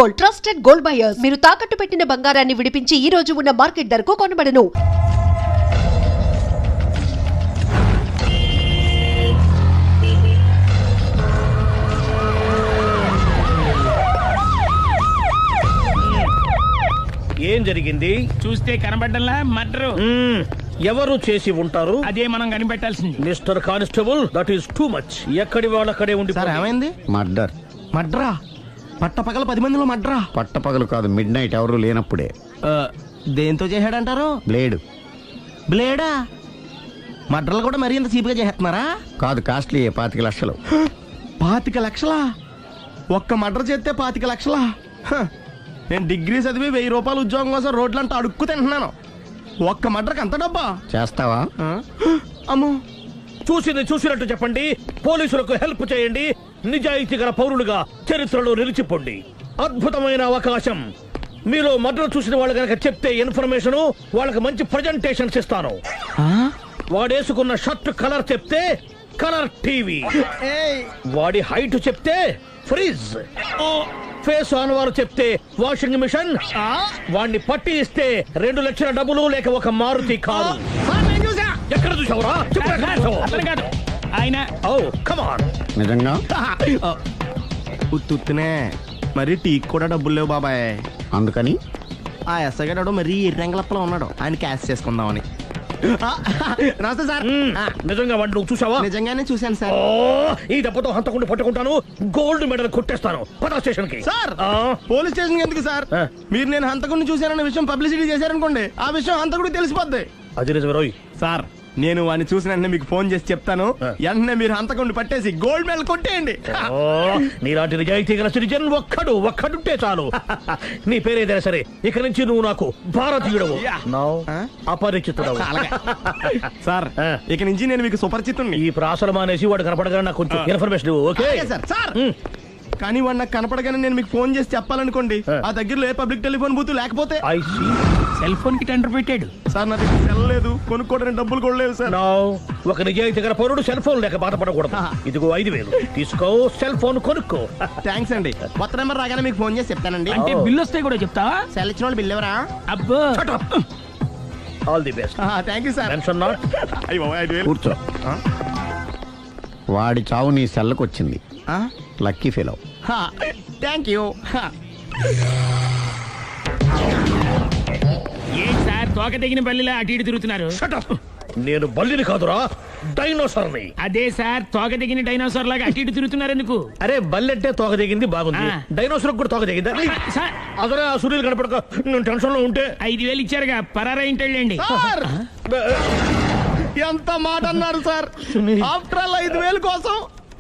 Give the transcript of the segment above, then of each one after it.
Gold, trusted gold buyers. మీరు తాకట్టు పెట్టిన బంగారాన్ని విడిపించి ఈ రోజు ఉన్న మార్కెట్ ధరకు కొనబడను. ఏం జరిగింది? చూస్తే కనబడ్డంలా మర్డరు. ఎవరు చేసి ఉంటారు? అదే మనం కనిపెట్టాల్సింది. Mister constable, that is too much. ఎక్కడి వాళ్ళక్కడే ఉండి సార్ ఏమైంది? మర్డర్. మడ్రా? పట్టపగల 10 మందిలో మడ్రా? పట్టపగలు కాదు, మిడ్ నైట్ ఎవరు లేనప్పుడే. దేంతో చేశాడంటారు? బ్లేడ్. బ్లేడా? మడ్రలు కూడా మరీ ఇంత చీప్గా చేస్తున్నారా? కాదు, కాస్ట్లీ 25 లక్షలు. 25 లక్షలా? ఒక్క మడ్ర చేస్తే 25 లక్షలా? నేను డిగ్రీ చదివి 1000 రూపాయలు ఉద్యోగం కోసం రోడ్లంతా అడుక్కు తింటున్నాను. ఒక్క మడ్రకు అంత డబ్బా? చేస్తావా? అమ్మో. చూసినట్టు చెప్పండి. పోలీసులకు హెల్ప్ చేయండి. నిజాయితీ గల పౌరులుగా చరిత్రలో నిలిచిపోండి. అద్భుతమైన అవకాశం. మీలో మర్డర్ చూసిన వాళ్ళు కనుక చెప్తే ఇన్ఫర్మేషన్, వాళ్ళకి మంచి ప్రజెంటేషన్స్ ఇస్తాను. వాడేసుకున్న షర్ట్ కలర్ చెప్తే కలర్ టీవీ, వాడి హైట్ చెప్తే ఫ్రిజ్, ఫేస్ ఆన్ వారు చెప్తే వాషింగ్ మిషన్, వాడిని పట్టి ఇస్తే 2 లక్షల డబ్బులు లేక ఒక మారుతి కారు. ఎక్కడ చూసావురా? అతను కాదు ఆయన. Oh come on. నిజంగా? ఉత్తునే మరి టీకి కూడా డబ్బులు లేవు బాబాయ్. అందుకని ఆ ఎస్ఐ గారు మరీ ఎర్రంగలప్పలో ఉన్నాడు, ఆయన క్యాష్ చేసుకుందామని. నమస్తే సార్. నిజంగా వాడిని నువ్వు చూసావా? నిజంగానే చూశాను సార్. ఈ దెబ్బతో హంతకుండా పట్టుకుంటాను, గోల్డ్ మెడల్ కొట్టేస్తాను. పద స్టేషన్ కి. సార్, పోలీస్ స్టేషన్ ఎందుకు సార్? మీరు నేను హంతకుడిని చూశానన్న విషయం పబ్లిసిటీ చేశారనుకోండి, ఆ విషయం హంతకుడికి తెలిసిపోద్ది. అది నిజమే రోయ్. సార్, నేను వాడిని చూసిన వెంటనే మీకు ఫోన్ చేసి చెప్తాను. వెంటనే మీరు హంతకుడిని పట్టేసి గోల్డ్ మెడల్ కొట్టేయండి. నీలాంటి నిజాయితీ గల సిటిజన్ ఒక్కడుంటే చాలు. నీ పేరేదైనా సరే, ఇక నుంచి నువ్వు నాకు భారతీయుడవు, అపరిచితుడవు. సార్, ఇక నుంచి నేను మీకు సుపరిచితుడిని. ఈ ప్రాసలు మానేసి వాడు కనపడగానే నాకు కొంచెం ఇన్ఫర్మేషన్ ఇవ్వు. Okay sir. సార్, కానీ వాడు నాకు కనపడగానే నేను మీకు ఫోన్ చేసి చెప్పాలనుకోండి, ఆ దగ్గరలో ఏ పబ్లిక్ టెలిఫోన్ బూత్ లేకపోతే. సెల్ ఫోన్ కి టెండర్ పెట్టాడు సార్. నా దగ్గర సెల్ లేదు, కొనుక్కోవడానికి డబ్బులు కూడా లేవు సార్. ఒక నిజాయితీ గల పౌరుడు సెల్ ఫోన్ లేక బాధపడకూడదు. ఇదిగో 5000 తీసుకో, సెల్ ఫోన్ కొనుక్కో. థ్యాంక్స్ అండి. కొత్త నెంబర్ రాగానే మీకు ఫోన్ చేసి చెప్తానండి. అంటే బిల్లు వస్తే కూడా చెప్తావా? సెల్ ఇచ్చిన వాళ్ళు బిల్ ఎవరా? అబ్బో. All the best. Thank you sir. Tension not. కూర్చో. వాడి చావు నీ సెల్లకు వచ్చింది. Lucky fellow. Thank you. ఏం సార్, తోక తెగిన బల్లిలా అటు ఇటు తిరుగుతున్నారు? నేను బల్లిని కాదురా, డైనోసార్ని. అదే సార్, తోక తెగిన డైనోసార్ లాగా అటు ఇటు తిరుగుతున్నారు ఎందుకు? అరే బల్లెట్టే తోక దిగింది బాగుంది, డైనోసార్ కూడా తోక దిగిందా? సార్, అదరే ఆ సూర్యులు కనపడక నేను టెన్షన్ లో ఉంటే 5000 ఇచ్చారుగా, పరారా ఇంటండి. ఎంత మాట అన్నారు సార్? ఆఫ్టర్ ఆల్ 5000 కోసం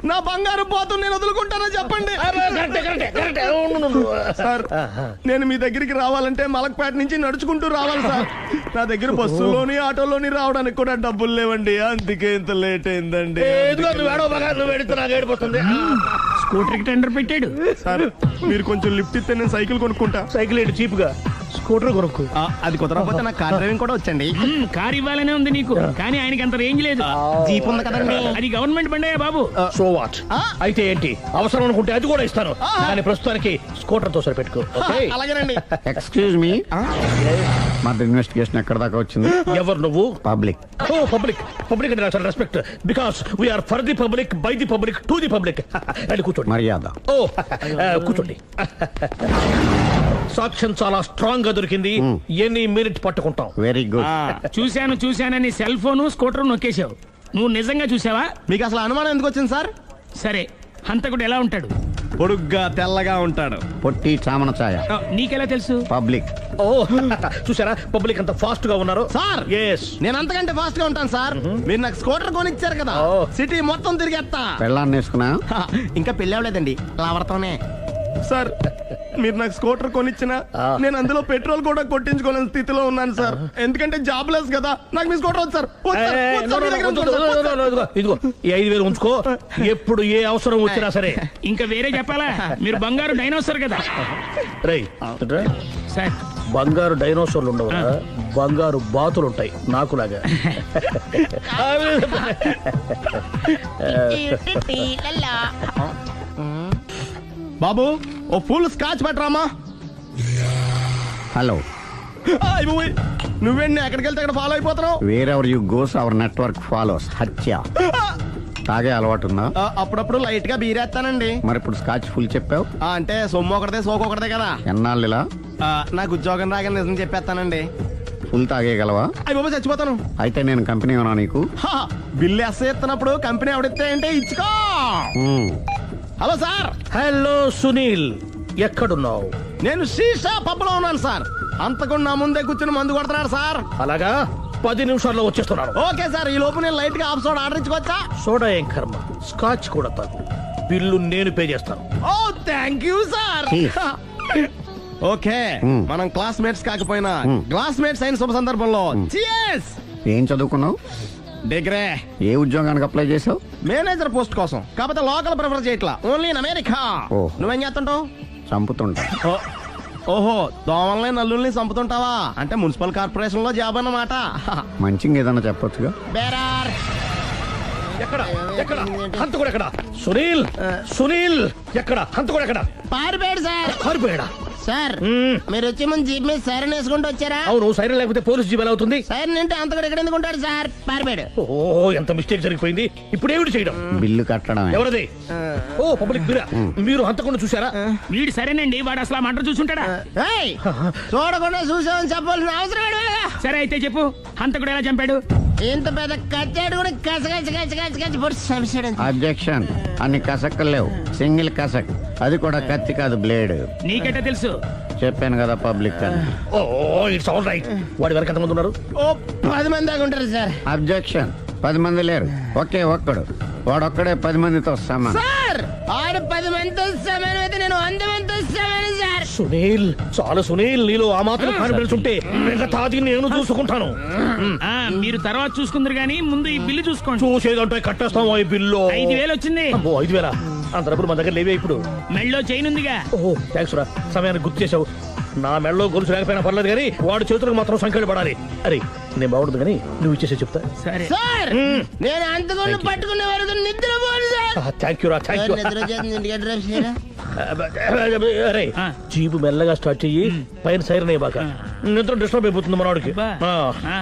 నా బంగారు పోతు నేను వదులుకుంటానో చెప్పండి సార్. నేను మీ దగ్గరికి రావాలంటే మలక్పేట నుంచి నడుచుకుంటూ రావాలి సార్. నా దగ్గర బస్సులోని ఆటోలోని రావడానికి కూడా డబ్బులు లేవండి, అందుకే ఇంత లేట్ అయిందండి. స్కూటర్ కి టెండర్ పెట్టాడు సార్. మీరు కొంచెం లిఫ్ట్ ఇస్తే నేను సైకిల్ కొనుక్కుంటా. సైకిల్ ఏంటి చీప్ గా, స్కూటర్ కొనుక్కు. అది కుదరకపోతే నాకు కార్ డ్రైవింగ్ కూడా వచ్చండి. కార్ ఇవ్వాలనే ఉంది నీకు, కానీ ఆయనకి అంత రేంజ్ లేదు. జీప్ ఉంది కదండి. అది గవర్నమెంట్ బండే బాబు. So what? అయితే ఏంటి, అవసరం అనుకుంటే అది కూడా ఇస్తాను, కానీ ప్రస్తుతానికి స్కూటర్ తో సరిపెట్టుకో. అలాగేనండి. ఎక్స్క్యూజ్ మీ, మర్డర్ ఇన్వెస్టిగేషన్ ఎక్కడ దాకా వచ్చింది? ఎవరు నువ్వు? పబ్లిక్. ఓ పబ్లిక్. పబ్లిక్ అంటే చాలా respect, because we are for the public, by the public, to the public. అని కూర్చోండి. మర్యాద. ఓ కూర్చోండి. సాక్ష్యం చాలా స్ట్రాంగ్ గా దొరికింది, ఎన్ని మినిట్ పట్టుకుంటాం. Very good. చూశానని సెల్ ఫోను స్కూటర్ నొక్కేశావు. నువ్వు నిజంగా చూసావా? మీకు అసలు అనుమానం ఎందుకు వచ్చింది సార్? సరే, హంతకుడు ఎలా ఉంటాడు? పొడుగ్గా తెల్లగా ఉంటాడు. పొట్టి చామన ఛాయ. నీకెలా తెలుసు? పబ్లిక్. ఓ చూసారా పబ్లిక్ అంత ఫాస్ట్ గా ఉన్నారు సార్. ఎస్, నేను అంతకంటే ఫాస్ట్ గా ఉంటాను సార్. మీరు నాకు స్కూటర్ కొనిచ్చారు కదా, సిటీ మొత్తం తిరిగేస్తా. పెళ్ళాన్ని వేసుకున్నా? ఇంకా పెళ్ళి అవ్వలేదండి, లావర్తోనే. సార్, మీరు నాకు స్కూటర్ కొనిచ్చినా నేను అందులో పెట్రోల్ కూడా కొట్టించుకోలేని స్థితిలో ఉన్నాను సార్. ఎందుకంటే జాబ్ లెస్ కదా, నాకు మీ స్కూటర్ వద్దు సార్. ఇదిగో ఈ 5000 ఉంచుకో, ఎప్పుడు ఏ అవసరం వచ్చినా సరే. ఇంకా వేరే చెప్పాలా? మీరు బంగారు డైనోసార్ కదా. రై సార్, బంగారు డైనోసార్లు ఉండవు, బంగారు బాతులు ఉంటాయి నాకులాగా. బాబు ఓ ఫుల్ స్కాచ్ పెట్టరామా. హలో, నువ్వేంటి ఎక్కడికి వెళ్తే అక్కడ ఫాలో అయిపోతున్నావు? Wherever you goes our network follows. హత్య. తాగే అలవాటు ఉందా? అప్పుడప్పుడు లైట్ గా బీరేస్తానండి. మరి ఇప్పుడు స్కాచ్ ఫుల్ చెప్పావు, అంటే సొమ్ము ఒకటిదే సోకు ఒకటిదే కదా. ఎన్నాళ్ళు ఇలా? నాకు ఉద్యోగం రాగానే నిజం చెప్పేస్తానండి. ఫుల్ తాగేయగలవా? అయ్యి బాబు చచ్చిపోతాను. అయితే నేను కంపెనీ ఉన్నా నీకు. బిల్లు ఎస్ ఎత్తినప్పుడు కంపెనీ ఎవడిస్తే అంటే ఇచ్చుకో. Hello sir. హలో సునీల్, ఎక్కడున్నావు? నేను శీషా పబ్లో ఉన్నాను సార్. అంతకుండా నా ముందే కూర్చుని మందు కొడుతున్నాడు సార్. అలాగా, 10 నిమిషాల్లో వచ్చేస్తున్నాను. ఓకే సార్, ఈ లోపు నేను లైట్ గా హాఫ్ సోడా ఆర్డర్ ఇచ్చుకోవచ్చా? సోడా ఏం కర్మ, స్కాచ్ కూడా తాగు. బిల్లు నేను పే చేస్తాను. ఓ థ్యాంక్ యూ సార్. ఓకే, మనం క్లాస్మేట్స్ కాకపోయినా క్లాస్మేట్స్ అయిన శుభ సందర్భంలో cheers. ఏం చదువుకున్నావు? డిగ్రీ. ఏ ఉద్యోగానికి అప్లై చేసావు? మేనేజర్ పోస్ట్ కోసం. కాకపోతే లోకల్ ప్రిఫర్ చేయట్లా, ఓన్లీ ఇన్ అమెరికా. ఓ. నువ్వేం చేస్తుంటావు? చంపుతుంటా. ఓహో, దోమల్ని నల్లుల్ని చంపుతుంటావా? అంటే మున్సిపల్ కార్పొరేషన్ లో జాబ్ అన్నమాట. మంచిగా ఏదైనా చెప్పొచ్చుగా. బేరార్. ఎక్కడ ఎక్కడ హంతకుడు ఎక్కడ? సునీల్, సునీల్ ఎక్కడ? హంతకుడు ఎక్కడ? పారిపోయాడు సార్. పారిపోయాడా? సార్ మీరు వచ్చే ముందు జీప్ మీద సైరన్ వేసుకుంటూ వచ్చారా? అవును, సైరన్ లేకపోతే పోలీస్ జీబ్ ఎలా అవుతుంది? సైరన్ అంటే అంతకుడు ఎక్కడ ఎందుకు ఉంటాడు సార్? పారిపోయాడు. ఓ, ఎంత మిస్టేక్ జరిగిపోయింది. ఇప్పుడు ఏమిటి చేయడం? బిల్లు కట్టడమే. ఎవరది? ఓ, పబ్లిక్ బిరా. మీరు హంతకుండా చూసారా? వీడు సరేనండి, వాడు అసలు ఆ మంట చూసుంటాడా? ఏయ్, చూడకుండా చూసామని చెప్పాల్సిన అవసరం ఏంటి వీళ్ళకి? సరే అయితే చెప్పు, హంతకుడు ఎలా చంపాడు? ఇంత పెద్ద కచ్చాడు కూడా కస పొడి చంపేశాడు. అబ్జెక్షన్. అన్ని కసక్కలు లేవు, సింగిల్ కసక్. అది కూడా కత్తి కాదు, బ్లేడ్. నీకెట్టా తెలుసు? చెప్పాను కదా పబ్లిక్ అని. ఓ, ఇట్స్ ఆల్ రైట్. వాడి వరకు ఎంతమంది ఉన్నారు? ఓ 10 మంది దాకా ఉంటారు సార్. అబ్జెక్షన్. 10 మంది లేరు, ఒకే ఒక్కడు. వాడొక్కడే 10 మందితో సమానం. సార్ ఆడు 10 మందితో సమానం అయితే నేను 100 మందితో సమానం సార్. సునీల్, చాలా సునీల్, నీలో ఆ మాత్రం కాన్ఫిడెన్స్ ఉంటే మిగతాది నేను చూసుకుంటాను. ఆ, మీరు తర్వాత చూసుకుందరు గానీ ముందు ఈ బిల్లు చూసుకోండి. చూసేదంటే కట్టేస్తాం ఈ బిల్లు. 5,000 వచ్చింది. అబ్బో, 5,000? అంత డబ్బులు మన దగ్గర లేవే ఇప్పుడు. మెళ్ళో చైన్ ఉందిగా. ఓహో, థ్యాంక్స్ రా, సమయానికి గుర్తు చేసావు. నా మెడలో గొలుసు లేకపోయినా పర్లేదు కానీ వాడి చేతులకు మాత్రం సంఖ్యలు పడాలి. అరే, నేను బాగుండదు కానీ నువ్వు ఇచ్చేసే చెప్తా. సరే సార్ నేను అంతకుండా పట్టుకునే వరకు నిద్రపోను సార్. థ్యాంక్ యూ రా, థ్యాంక్ యూ. నిద్ర చేస్తుంది, ఇంటికి డ్రైవ్ చేయరా? అరే, ఆ. జీబు మెల్లగా స్టార్ట్ చెయ్యి, పైన సైరన్ అయ్యి బాగా. నిద్ర డిస్టర్బ్ అయిపోతుంది మనవాడికి. బా. ఆ. ఆ.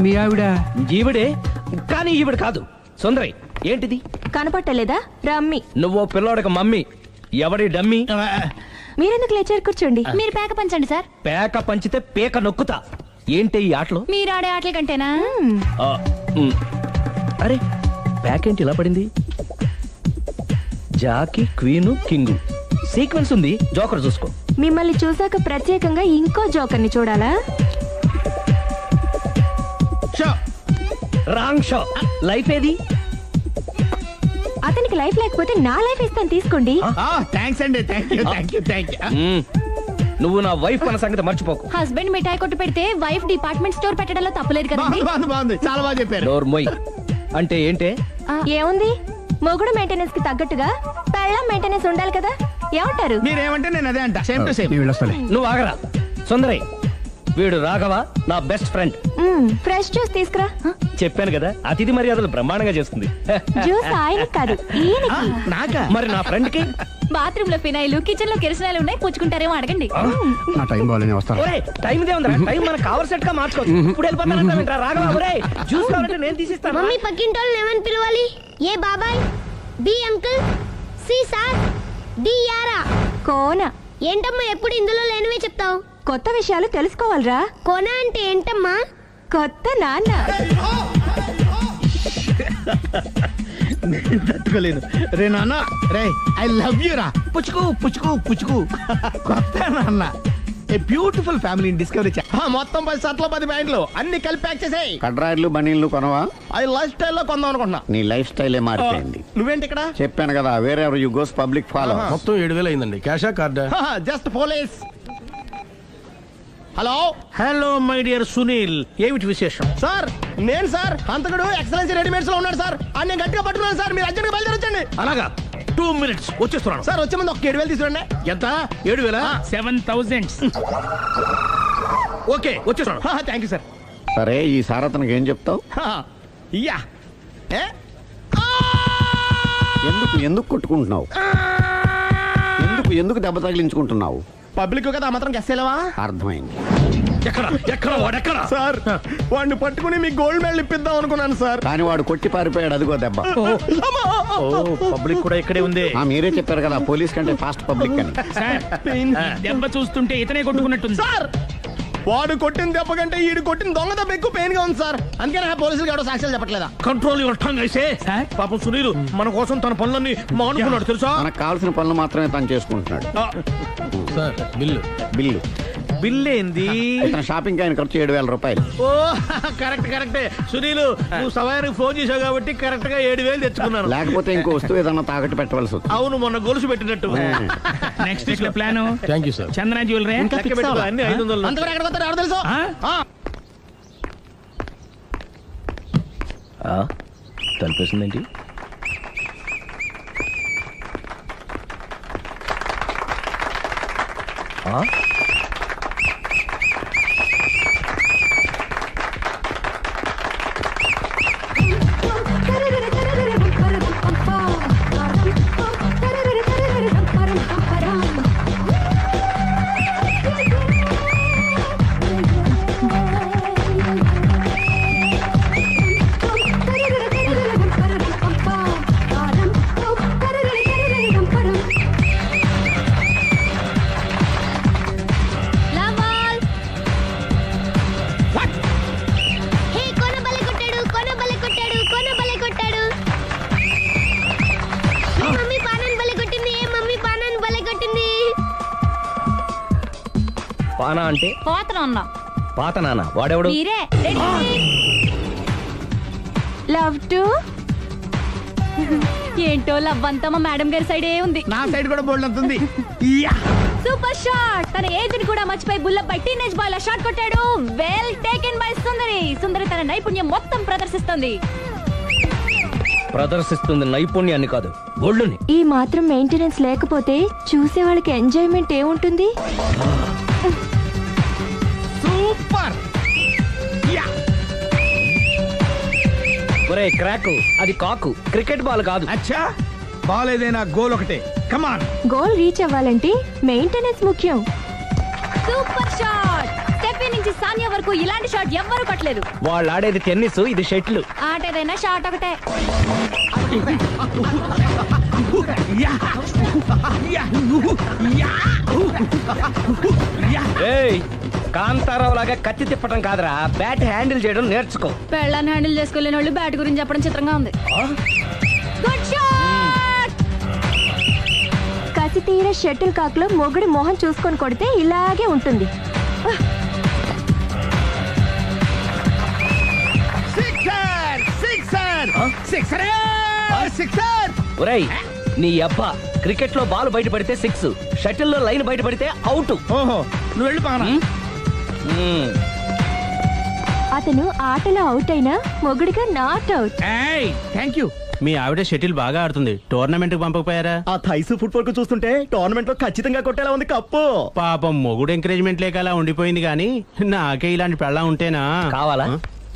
మీ ఆవిడ ఈవిడే, కానీ ఈవిడ కాదు. సుందరి, ఏంటిది? కనపట్టలేదా? రమ్మి. నువ్వు పిల్లోడికి మమ్మీ. ఎవడి డమ్మీ? మీరెందుకు లేచారు? కూర్చోండి. మీరు పేక పంచండి సార్. పేక పంచితే పేక నొక్కుతా. ఏంటి ఈ ఆటలు? మీరు ఆడే ఆటల కంటేనా? ఆ, అరే, పేకేంటి ఇలా పడింది? జాకీ, క్వీను, కింగు సీక్వెన్స్ ఉంది. జోకర్ చూసుకో. మిమ్మల్ని చూసాక ప్రత్యేకంగా ఇంకో జోకర్ని చూడాలా? Wrong show. లైఫ్ ఏది? అతనికి లైఫ్ లేకపోతే నా లైఫ్ ఇస్తాను తీసుకోండి. థ్యాంక్స్ అండి, థ్యాంక్ యూ. నువ్వు నా వైఫ్ అన్న సంగతి మర్చిపోకు. హస్బెండ్ మిఠాయి కొట్టు పెడితే వైఫ్ డిపార్ట్మెంట్ స్టోర్ పెట్టడంలో తప్పలేదు కదండి. బాగుంది, చాలా బాగా చెప్పారు. డోర్ మొయ్ అంటే ఏంటే? ఏముంది, మొగుడు మెయింటెనెన్స్ కి తగ్గట్టుగా పెళ్ళం మెయింటెనెన్స్ ఉండాలి కదా. ఏమంటారు? మీరేమంటే నేను అదే అంట, సేమ్ టు సేమ్. నువ్వు ఆగరా సుందరి. వీడు రాఘవ, నా బెస్ట్ ఫ్రెండ్. ఫ్రెష్ జ్యూస్ తీసుకురా. చెప్పాను కదా, అతిథి మర్యాదలు బ్రహ్మాండంగా చేస్తుంది. జ్యూస్ ఆయనకి కాదు ఈయనకి. నాకా? మరి నా ఫ్రెండ్ కి? బాత్రూమ్ లో ఫినాయిల్, కిచెన్ లో కిరసనాయిలు ఉన్నాయి, పుచ్చుకుంటారేమో అడగండి. నా టైం బాగాలేని వస్తాను. ఒరే టైం ఇదే ఉందిరా, టైం మనకు కవర్ సెట్ గా మార్చుకోవచ్చు. ఇప్పుడు వెళ్ళిపోతానంటా రాఘవ. ఒరే జ్యూస్ కావాలంటే నేను తీసిస్తాను. మమ్మీ పక్కింటోళ్ళని ఏమని పిలవాలి? ఏ బాబాయ్, B uncle, C sir, D యారా. కోన. ఏంటమ్మా ఎప్పుడు ఇందులో లేనివే చెప్తావు? కొత్త విషయాలు తెలుసుకోవాలిరా. కోన అంటే ఏంటమ్మా? కొత్త నాన్న. తట్టుకోలేను రే నాన్న. రే ఐ లవ్ యూ రా. పుచ్చుకు పుచ్చుకు పుచ్చుకు. కొత్త నాన్న. A beautiful family discovery. మొత్తం 10 షర్ట్లు 10 ప్యాంట్లు అన్ని కలిపి ప్యాక్ చేసేయ్. కడ్రాయిలు బనీళ్లు కొనవా? అది లైఫ్ స్టైల్లో కొందాం అనుకుంటున్నా. నీ లైఫ్ స్టైలే మారిపోయింది. నువ్వేంటి ఇక్కడ? చెప్పాను కదా, వేరే యు గోస్ పబ్లిక్ ఫాలో. మొత్తం 7,000 అయిందండి. క్యాషా కార్డా? Just police. Hello hello my dear Sunil, ఏమిటి విశేషం? సార్, నేను సార్ హంతకుడు ఎక్సలెన్సీ రెడీమేడ్స్ లో ఉన్నాడు సార్. అని నేను గట్టిగా పట్టుకున్నాను సార్. మీరు అర్జెంట్గా బయలుదేరొచ్చండి. అలాగా, 2 minutes వచ్చేస్తున్నాను. సార్ వచ్చే ముందు ఒక 7,000 తీసుకోండి. ఎంత? 7,000? 7,000. ఓకే వచ్చేస్తున్నాను. Thank you sir. సరే, ఈ సారతనకి ఏం చెప్తావు? యా. ఏ? ఎందుకు కొట్టుకుంటున్నావు? ఎందుకు దెబ్బ తగిలించుకుంటున్నావు? పబ్లిక్ కదా మాత్రం గెస్సేలేవా? అర్థమైంది. ఎక్కడ వాడెక్కడ? సార్, వాడిని పట్టుకుని మీ గోల్డ్ మెడల్ ఇప్పిద్దాం అనుకున్నాను సార్. కానీ వాడు కొట్టి పారిపోయాడు, అదిగో దెబ్బ. పబ్లిక్ కూడా ఇక్కడే ఉంది. మీరే చెప్పారు కదా, పోలీస్ కంటే ఫాస్ట్ పబ్లిక్ అని. సార్ దెబ్బ చూస్తుంటే ఇతనే కొట్టుకున్నట్టుంది. సార్, వాడు కొట్టిన దెబ్బ కంటే ఈడు కొట్టిన దొంగ దెబ్బ ఎక్కువ పెయిన్ గా ఉంది సార్. అందుకే నా పోలీసులు ఎవడో సాక్ష్యాలు చెప్పట్లేదా? కంట్రోల్ యువర్ టంగ్ అయితే. సార్? పాపం సునీల్ మన కోసం తన పనులన్నీ మానుకున్నాడు తెలుసా? మనకు కావాల్సిన పనులు మాత్రమే తను చేసుకుంటున్నాడు. Sir bill. బిల్లు బిల్ ఏంది? ఇతను షాపింగ్ ఆయన ఖర్చు 7,000 రూపాయలు. ఓ కరెక్టే సునీల్, నువ్వు సమయానికి ఫోన్ చేసావు కాబట్టి కరెక్ట్ గా 7,000 తెచ్చుకున్నాను. లేకపోతే ఇంకో వస్తువు ఏదన్నా తాకట్టు పెట్టవలసి వస్తుంది. అవును, మొన్న గొలుసు పెట్టినట్టు. నెక్స్ట్ వీక్ లో plan thank you sir. Chandana jewellery. లెక్క పెట్టుకో, అన్ని 500. అంతవరకు ఎక్కడ పోతారు ఎవరు తెలుసు? తలిపేసిందేంటి? పానా అంటే పాత నాన్న. వాడెవడు? లవ్ టు ఏంటో లవ్ అంతా మా మేడం గారి సైడే ఉంది. నా సైడ్ కూడా బోల్డ్ అంతుంది. Super shot. తన ఏజ్ ని కూడా మర్చిపోయి బుల్లపై టీనేజ్ బాయ్ లా షాట్ కొట్టాడు. Well taken by Sundari. Sundari తన నైపుణ్యం మొత్తం ప్రదర్శిస్తుంది నైపుణ్యాన్ని కాదు, ఒళ్ళుని. ఈ మాత్రం మెయింటెనెన్స్ లేకపోతే చూసే వాళ్ళకి ఎంజాయ్మెంట్ ఏముంటుంది? సూపర్. ఒరే క్రాకు, అది కాకు, క్రికెట్ బాల్ కాదు. అచ్చా, బాల్ ఏదైనా గోల్ ఒకటే. కమాన్. గోల్ రీచ్ అవ్వాలంటే మెయింటెనెన్స్ ముఖ్యం. Super shot. స్టెఫీ నుంచి సానియా వరకు ఇలాంటి షాట్ ఎవ్వరూ కొట్టలేదు. వాళ్ళు ఆడేది టెన్నిస్, ఇది షటిల్. ఆట ఏదైనా షాట్ ఒకటే. కాంతారావు లాగా కత్తి తిప్పటం కాదురా, బ్యాట్ హ్యాండిల్ చేయడం నేర్చుకో. పెళ్ళాన్ని హ్యాండిల్ చేసుకోలేని వాళ్ళు బ్యాట్ గురించి చెప్పడం చిత్రంగా ఉంది. Good shot. కసి తీర షటిల్ కాక్ లో మొగుడి మొహం చూసుకొని కొడితే ఇలాగే ఉంటుంది. ఒరేయ్ నీ అబ్బా క్రికెట్ లో బాల్ బయట పడితే 6, షటిల్ లో లైన్ బయట పడితే అవుట్. ఓహో నువ్వు వెళ్ళి పానా. అతను ఆటలో అవుట్ అయినా మొగుడిగా నాట్ అవుట్. Thank you. మీ ఆవిడ షటిల్ బాగా ఆడుతుంది, టోర్నమెంట్ కి పంపకపోయారా? ఆ థైస్ ఫుట్బాల్ కు చూస్తుంటే టోర్నమెంట్ లో ఖచ్చితంగా కొట్టేలా ఉంది కప్పు. పాపం మొగుడు ఎంకరేజ్మెంట్ లేక అలా ఉండిపోయింది కానీ నాకే ఇలాంటి పెళ్ళం ఉంటేనా. కావాలా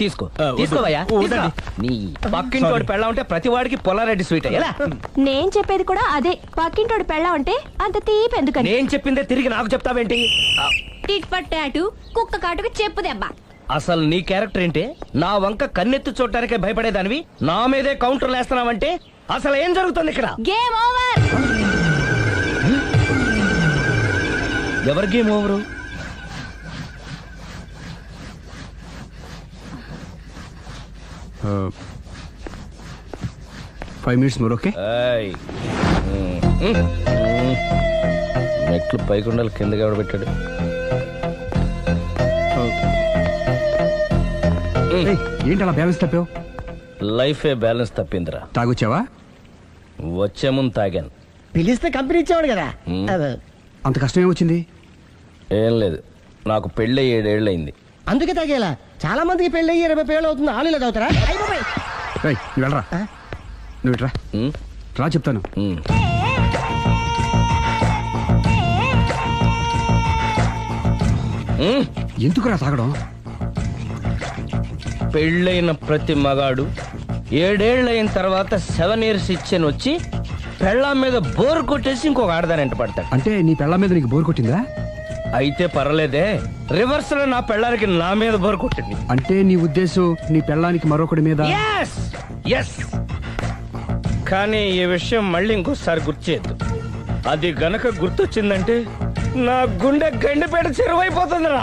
తీసుకో వద్దు. తీసుకోవయ్యా వద్దండి. నీ పక్కింటోడు పెళ్ళ ఉంటే ప్రతి వాడికి పొలారెడ్డి స్వీట్ ఎలా? నేను చెప్పేది కూడా అదే. పక్కింటోడు పెళ్ళా ఉంటే అంత తీపి ఎందుకని? నేను చెప్పిందే తిరిగి నాకు చెప్తావేంటి? టిట్ పట్ టాటు కుక్క కాటుకు చెప్పు దెబ్బ. అసలు నీ క్యారెక్టర్ ఏంటి? నా వంక కన్నెత్తి చూడటానికే భయపడేదానివి నా మీదే కౌంటర్లు వేస్తున్నావంటే అసలు ఏం జరుగుతుంది ఇక్కడ? Game over. ఎవరి game over? 5 minutes more, okay? ఏయ్. మెట్లు పైకుండలు కిందకి ఎవడ పెట్టాడు? ఏయ్, ఏంటి అలా బ్యాలెన్స్ తప్పావు? లైఫే బ్యాలెన్స్ తప్పిందిరా. తాగొచ్చావా? వచ్చే ముందు తాగాను. పిలిస్తే కంపెనీ ఇచ్చేవాడు కదా. అంత కష్టం ఏమొచ్చింది? ఏం లేదు, నాకు పెళ్ళి 7 ఏళ్ళు అయింది. అందుకే తాగేలా. చాలా మందికి పెళ్ళి 20 ఏళ్ళు అవుతుంది. ఆలు ఇలా తాగుతారా? ఏయ్, నువ్వు వెళ్ళరా. నువ్వు ఇట్రా రా చెప్తాను. ఎందుకురా తాగడం? పెళ్ళైన ప్రతి మగాడు 7 ఏళ్ళు అయిన తర్వాత 7 years ఇచ్చాను వచ్చి పెళ్ళాం మీద బోర్ కొట్టేసి ఇంకొక ఆడదాని ఎంట పడతాడు. అంటే నీ పెళ్ళ మీద నీకు బోర్ కొట్టిందా? అయితే పర్వాలేదే, రివర్స్ లో నా పెళ్ళానికి నా మీద బోర్ కొట్టింది. అంటే నీ ఉద్దేశం నీ పెళ్ళానికి మరొకటి మీద? ఎస్. కానీ ఈ విషయం మళ్ళీ ఇంకోసారి గుర్తు చేయొద్దు. అది గనక గుర్తొచ్చిందంటే నా గుండె గండిపేట చెరువైపోతుందిరా.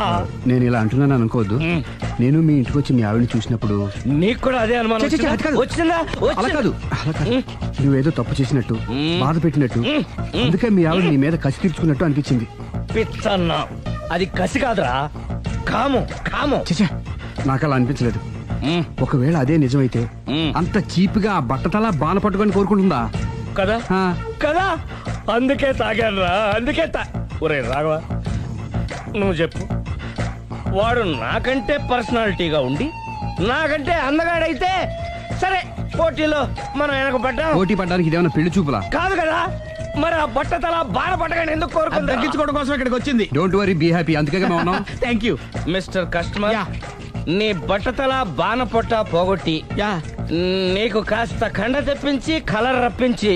నేను ఇలా అంటున్నాను అనుకోవద్దు. నేను మీ ఇంటికి వచ్చి మీ ఆవిడని చూసినప్పుడు నీకు కూడా అదే అనుమానం ఛీ, ఛీ, అది కాదు. వచ్చిందా? అలా కాదు, అలా కాదు. నువ్వేదో తప్పు చేసినట్టు, బాధ పెట్టినట్టు, అందుకే మీ ఆవిడ నీ మీద కసి తీర్చుకున్నట్టు అనిపించింది. పిచ్చన్నా, అది కసి కాదురా, కామం. చచ్చా, నాకు అలా అనిపించలేదు. ఒకవేళ అదే నిజమైతే అంత చీప్ గా ఆ బట్టతలా బాణ పట్టుకొని కోరుకుంటుందా? కదా ఆ. కదా, అందుకే తాగాను రా, అందుకే ఒరే రాఘవ, నువ్వు చెప్పు, వాడు నాకంటే పర్సనాలిటీగా ఉండి నాకంటే అందగాడైతే సరే, పోటీలో మనం వెనక పడ్డాం. పోటీ పడ్డానికి ఇదేమన్నా పెళ్లి చూపులా? కాదు కదా, మరి ఆ బట్టతల బాణ పట్టగానే ఎందుకు కోరుకుంటా? తగ్గించుకోవడం కోసం ఇక్కడికి వచ్చింది. Don't worry, be happy. అందుకే మేము ఉన్నాం. Thank you. మిస్టర్ కస్టమర్, నీ బట్టతల బాణ పొట్ట పోగొట్టి నీకు కాస్త కండ తెప్పించి కలర్ రప్పించి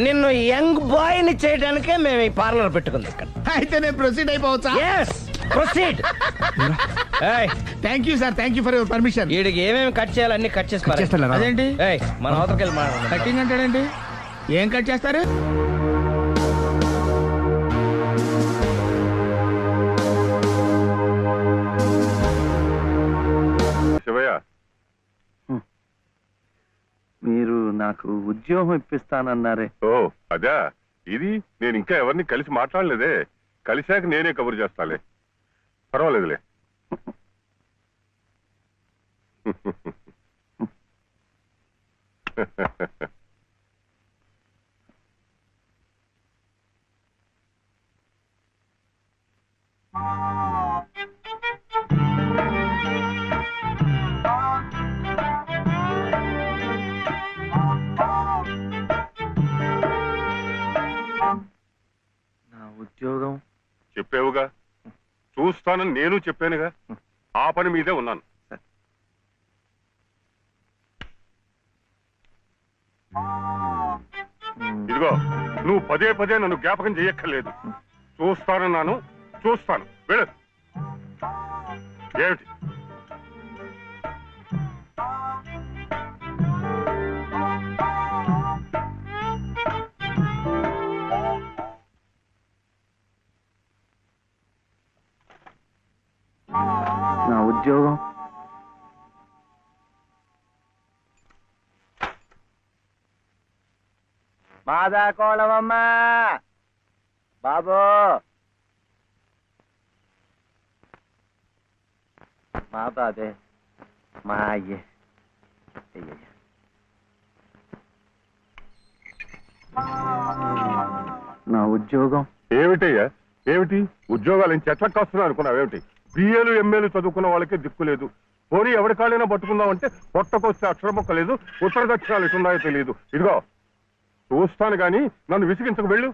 నిన్ను యంగ్ బాయ్ ని చేయడానికే మేము ఈ పార్లర్ పెట్టుకుంది ఇక్కడ. అయితే నేను ప్రొసీడ్ అయిపోవచ్చా? Yes, proceed. Thank you sir, thank you for your permission. వీడికి ఏమేమి కట్ చేయాలి అన్ని కట్ చేసి పారేయ్. చేస్తాను రా. అదేంటి ఏయ్, మన అవతలకి వెళ్ళి మాట్లాడదాం. కటింగ్ అంటాడండి? ఏం కట్ చేస్తారు? శివయ్య, మీరు నాకు ఉద్యోగం ఇప్పిస్తానన్నారే. ఓ అదా, ఇది నేను ఇంకా ఎవరిని కలిసి మాట్లాడలేదే. కలిశాక నేనే కబురు చేస్తాలే, పర్వాలేదులే. నా ఉద్యోగం చెప్పావుగా, చూస్తానని నేను చెప్పానుగా, ఆ పని మీదే ఉన్నాను. ఇదిగో, నువ్వు పదే పదే నన్ను జ్ఞాపకం చేయక్కర్లేదు. చూస్తానన్నాను, చూస్తాను. వెళ్ళు. ఏమిటి? నా ఉద్యోగం మాదా కోళమమ్మా బాబు, మా బాబే, మా అయ్యే. నా ఉద్యోగం ఏమిటయ్యా ఏమిటి ఉద్యోగాలు చెట్లకు వస్తున్నా అనుకున్నావేమిటి? బిఏలు ఎంఏలు చదువుకున్న వాళ్ళకే దిక్కు లేదు. పోనీ ఎవరి కాళ్ళైనా పట్టుకుందామంటే పొట్టకొస్తే అక్షర మొక్క లేదు, ఉత్తర దక్షిణాలు ఎటున్నాయో తెలియదు. ఇదిగో చూస్తాను గాని నన్ను విసిగించకు వెళ్ళు.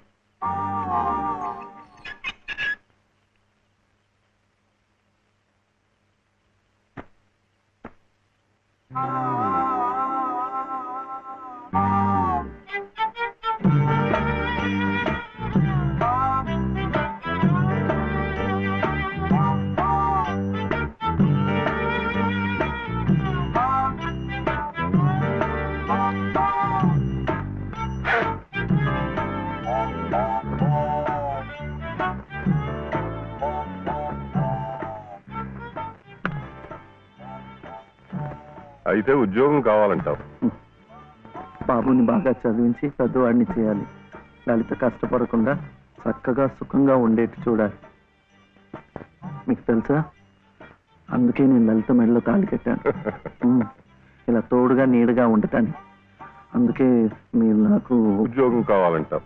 అయితే ఉద్యోగం కావాలంటావు. బాబుని బాగా చదివించి పెద్దవాడిని చేయాలి. లలిత కష్టపడకుండా చక్కగా సుఖంగా ఉండేట్టు చూడాలి. మీకు తెలుసా, అందుకే నేను లలిత మెడలో తాళి కట్టాను. ఇలా తోడుగా నీడగా ఉండటాన్ని. అందుకే మీరు నాకు ఉద్యోగం కావాలంటావు.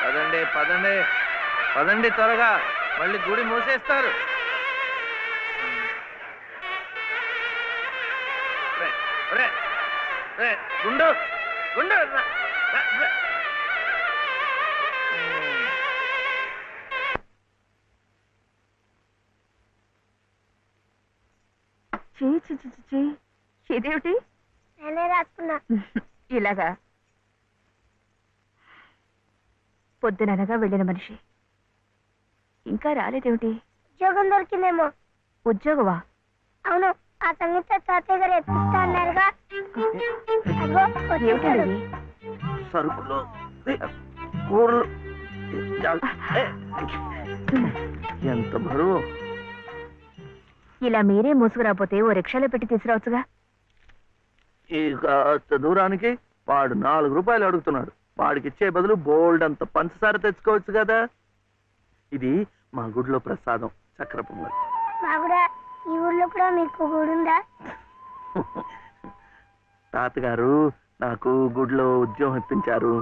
పదండి పదండి పదండి త్వరగా, మళ్ళీ గుడి మూసేస్తారు. గుండు గుండు ఇదేమిటి? నేనే రాసుకున్నా. ఇలాగా పొద్దుననగా వెళ్ళిన మనిషి ఇంకా రాలేదేమిటి? ఉద్యోగం దొరికిందేమో. ఉద్యోగమా? అవును, ఆ సంగీత తాతయ్య గారు ఎత్తిస్తా అన్నారుగా. అగో, వచ్చేసాడు. ఏమిటండి? సరుకులు కూరలు ఎంత బరువు. ఇలా మీరే మోసుకురాపోతే ఓ రిక్షాలో పెట్టి తీసుకురావచ్చుగా. ఈ కాస్త దూరానికి వాడు 4 రూపాయలు అడుగుతున్నాడు. వాడికి ఇచ్చే బదులు బోల్డ్ అంత పంచదార తెచ్చుకోవచ్చు కదా. ఇది మా గుడిలో ప్రసాదం, చక్కెర పొంగల్. మా కూడా ఈ ఊర్లో కూడా మీకు గుడి ఉందా? తాతగారు నాకు గుడిలో ఉద్యోగం ఇప్పించారు.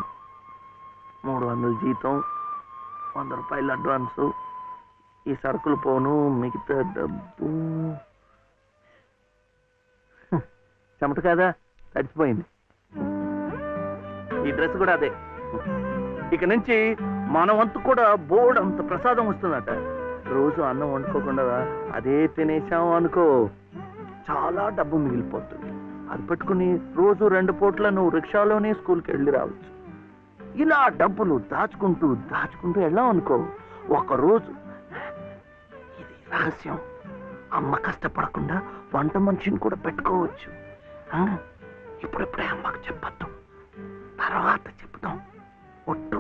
300 జీతం, 100 రూపాయలు అడ్వాన్సు. ఈ సరుకులు పోను, మిగతా డబ్బు చెమట కదా తడిచిపోయింది. ఈ డ్రెస్ కూడా అదే. ఇక నుంచి మన వంతు కూడా బోర్డు అంత ప్రసాదం వస్తుందట. రోజు అన్నం వండుకోకుండా అదే తినేసాం అనుకో, చాలా డబ్బు మిగిలిపోతుంది. అది పెట్టుకుని రోజు 2 పూట్ల నువ్వు రిక్షాలోనే స్కూల్కి వెళ్ళి రావచ్చు. ఇలా డబ్బులు దాచుకుంటూ దాచుకుంటూ వెళ్ళాం అనుకో, ఒకరోజు, ఇది రహస్యం, అమ్మ కష్టపడకుండా వంట మనిషిని కూడా పెట్టుకోవచ్చు. ఇప్పుడిప్పుడే అమ్మకు చెప్పద్దు, తర్వాత చెప్తాం. ఒట్టు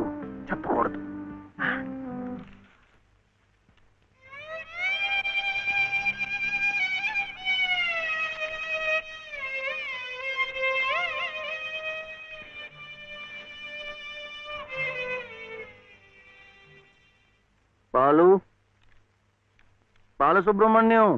చెప్పకూడదు. బాలు, బాలసుబ్రహ్మణ్యం,